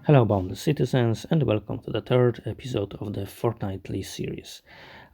Hello, Boundless citizens, and welcome to the third episode of the Fortnightly series.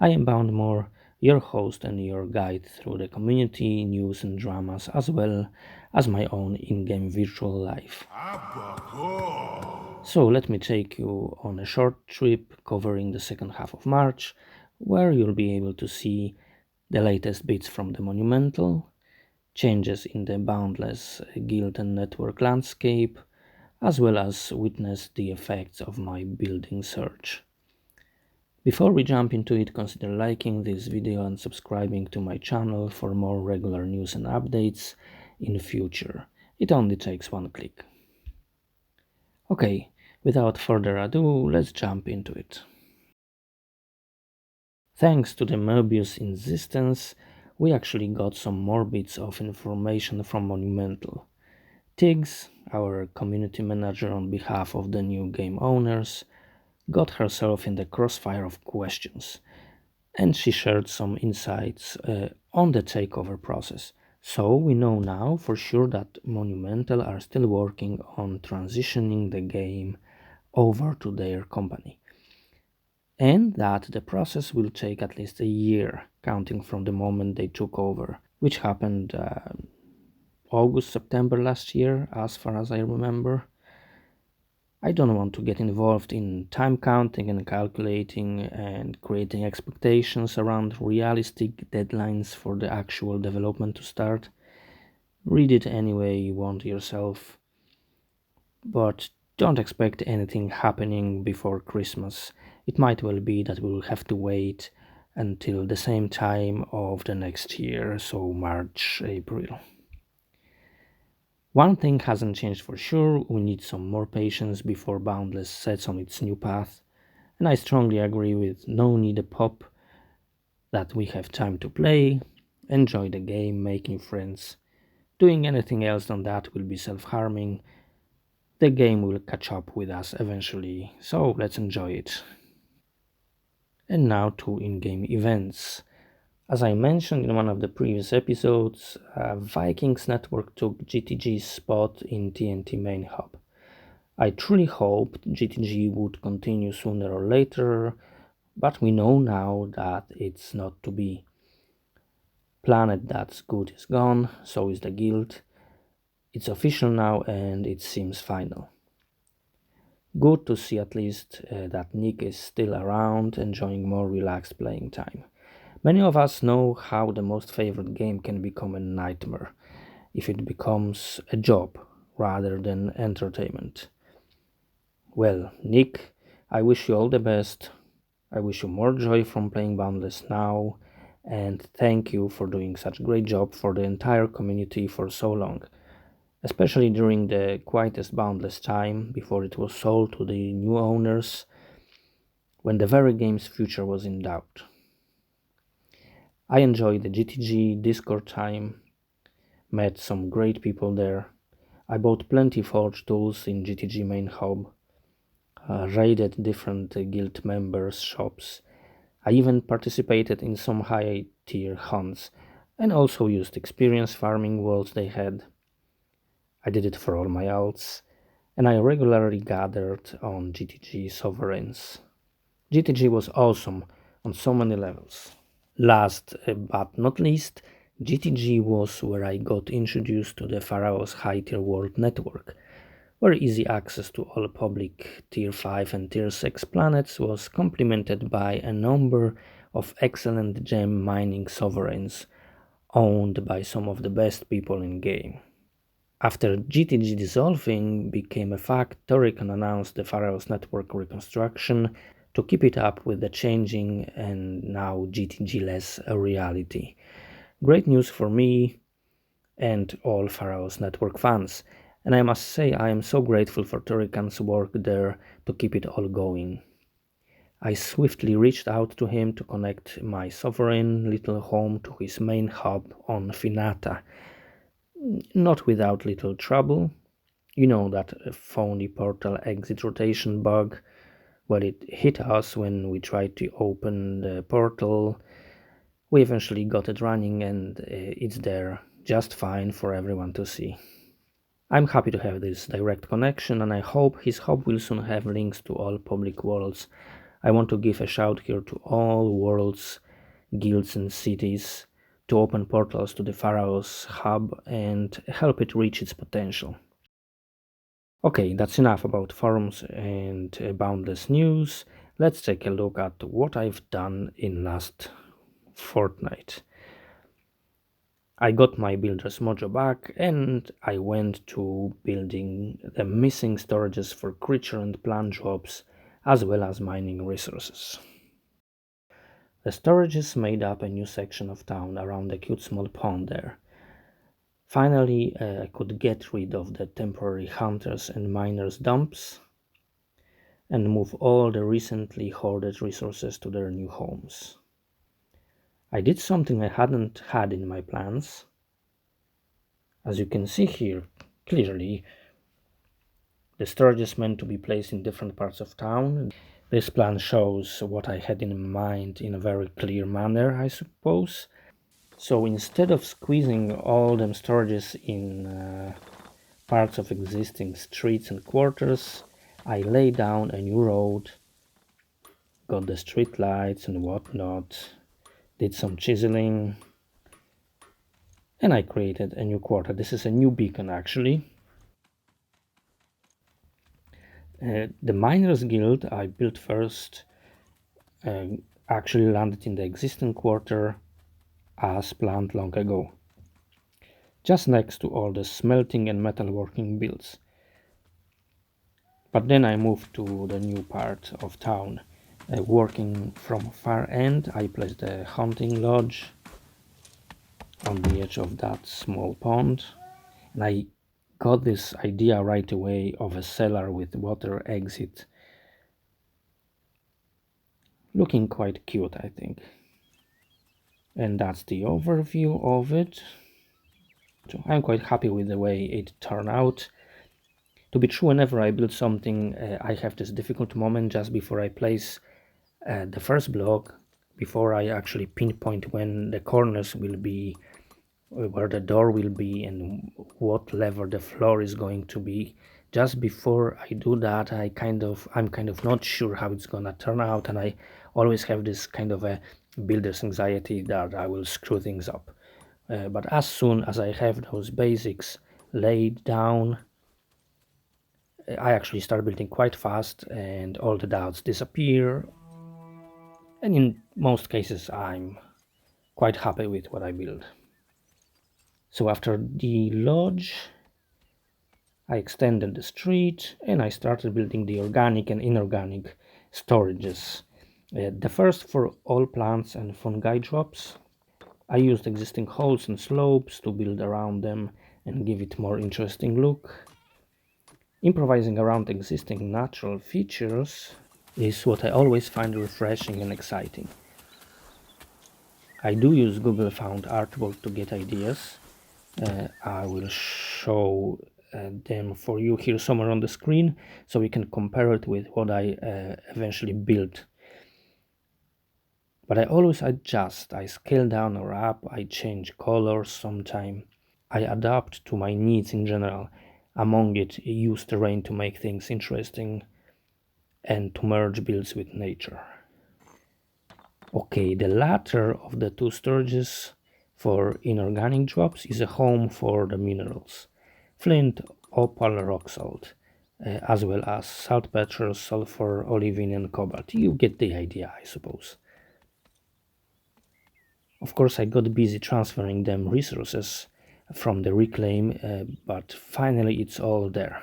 I am Boundmore, your host and your guide through the community, news, and dramas, as well as my own in game virtual life. So, let me take you on a short trip covering the second half of March, where you'll be able to see the latest bits from the Monumental, changes in the Boundless guild and network landscape, as well as witness the effects of my building search. Before we jump into it, consider liking this video and subscribing to my channel for more regular news and updates in future. It only takes one click. Okay, without further ado, let's jump into it. Thanks to the Möbius insistence, we actually got some more bits of information from Monumental. Tiggs, our community manager on behalf of the new game owners, got herself in the crossfire of questions, and she shared some insights on the takeover process. So we know now for sure that Monumental are still working on transitioning the game over to their company, and that the process will take at least a year, counting from the moment they took over, which happened August, September last year, as far as I remember. I don't want to get involved in time counting and calculating and creating expectations around realistic deadlines for the actual development to start. Read it any way you want yourself, but don't expect anything happening before Christmas. It might well be that we'll have to wait until the same time of the next year, so March, April. One thing hasn't changed for sure: we need some more patience before Boundless sets on its new path, and I strongly agree with No Need a Pop that we have time to play, enjoy the game, making friends. Doing anything else than that will be self-harming. The game will catch up with us eventually, so let's enjoy it. And now to in-game events. As I mentioned in one of the previous episodes, Vikings Network took GTG's spot in TNT Main Hub. I truly hoped GTG would continue sooner or later, but we know now that it's not to be. Planet That's Good is gone, so is the guild. It's official now and it seems final. Good to see at least that Nick is still around, enjoying more relaxed playing time. Many of us know how the most favorite game can become a nightmare if it becomes a job rather than entertainment. Well, Nick, I wish you all the best. I wish you more joy from playing Boundless now, and thank you for doing such a great job for the entire community for so long, especially during the quietest Boundless time before it was sold to the new owners, when the very game's future was in doubt. I enjoyed the GTG Discord time, met some great people there. I bought plenty Forge tools in GTG main hub, raided different guild members' shops. I even participated in some high tier hunts and also used experience farming worlds they had. I did it for all my alts, and I regularly gathered on GTG sovereigns. GTG was awesome on so many levels. Last but not least, GTG was where I got introduced to the Pharaoh's High Tier World Network, where easy access to all public Tier 5 and Tier 6 planets was complemented by a number of excellent gem mining sovereigns owned by some of the best people in game. After GTG dissolving became a fact, Torrican announced the Pharaoh's network reconstruction to keep it up with the changing and now GTG-less reality. Great news for me and all Pharaoh's network fans, and I must say I am so grateful for Torrican's work there to keep it all going. I swiftly reached out to him to connect my sovereign little home to his main hub on Finata, not without little trouble. You know that phony portal exit rotation bug? Well, it hit us when we tried to open the portal. We eventually got it running and it's there just fine for everyone to see. I'm happy to have this direct connection, and I hope his hub will soon have links to all public worlds. I want to give a shout here to all worlds, guilds and cities to open portals to the Pharaoh's hub and help it reach its potential. Okay, that's enough about forums and Boundless news. Let's take a look at what I've done in last fortnight. I got my builder's mojo back and I went to building the missing storages for creature and plant jobs as well as mining resources. The storages made up a new section of town around the cute small pond there. Finally, I could get rid of the temporary hunters and miners dumps and move all the recently hoarded resources to their new homes. I did something I hadn't had in my plans. As you can see here clearly, the storage is meant to be placed in different parts of town. This plan shows what I had in mind in a very clear manner, I suppose. So instead of squeezing all them storages in parts of existing streets and quarters, I laid down a new road, got the street lights and whatnot, did some chiseling, and I created a new quarter. This is a new beacon actually. The Miners Guild I built first actually landed in the existing quarter as planned long ago, just next to all the smelting and metalworking builds. But then I moved to the new part of town. Working from far end, I placed a hunting lodge on the edge of that small pond, and I got this idea right away of a cellar with water exit, looking quite cute, I think. And that's the overview of it. So I'm quite happy with the way it turned out. To be true, whenever I build something, I have this difficult moment just before I place the first block, before I actually pinpoint when the corners will be, where the door will be, and what level the floor is going to be. Just before I do that, I'm kind of not sure how it's gonna turn out, and I always have this kind of a builder's anxiety that I will screw things up. But as soon as I have those basics laid down, I actually start building quite fast and all the doubts disappear, and in most cases I'm quite happy with what I build. So after the lodge, I extended the street and I started building the organic and inorganic storages. The first for all plants and fungi drops. I used existing holes and slopes to build around them and give it more interesting look. Improvising around existing natural features is what I always find refreshing and exciting. I do use Google Found artwork to get ideas. I will show them for you here somewhere on the screen so we can compare it with what I eventually built. But I always adjust. I scale down or up, I change colors sometime. I adapt to my needs in general. Among it, use terrain to make things interesting and to merge builds with nature. Okay, the latter of the two storages for inorganic drops is a home for the minerals: flint, opal, rock salt, as well as saltpeter, sulfur, olivine and cobalt. You get the idea, I suppose. Of course, I got busy transferring them resources from the reclaim, but finally it's all there.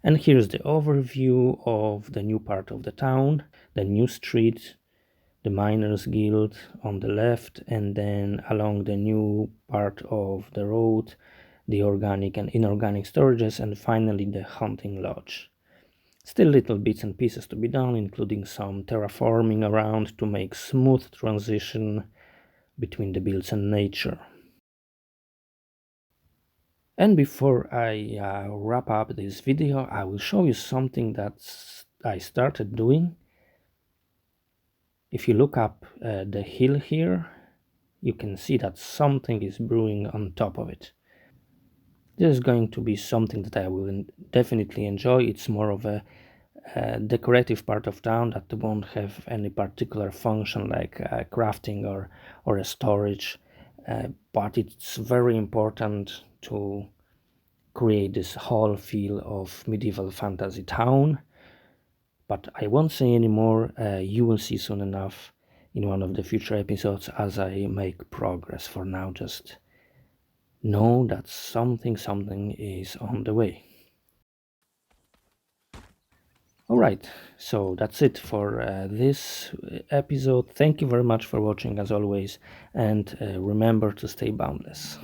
And here's the overview of the new part of the town, the new street, the Miners Guild on the left, and then along the new part of the road, the organic and inorganic storages, and finally the hunting lodge. Still little bits and pieces to be done, including some terraforming around to make smooth transition between the builds and nature. And before I wrap up this video, I will show you something that I started doing. If you look up the hill here, you can see that something is brewing on top of it. This is going to be something that I will definitely enjoy. It's more of a decorative part of town that won't have any particular function like crafting or a storage, but it's very important to create this whole feel of medieval fantasy town. But I won't say anymore. You will see soon enough in one of the future episodes as I make progress. For now, just know that something is on the way. All right, so that's it for this episode. Thank you very much for watching as always, and remember to stay boundless.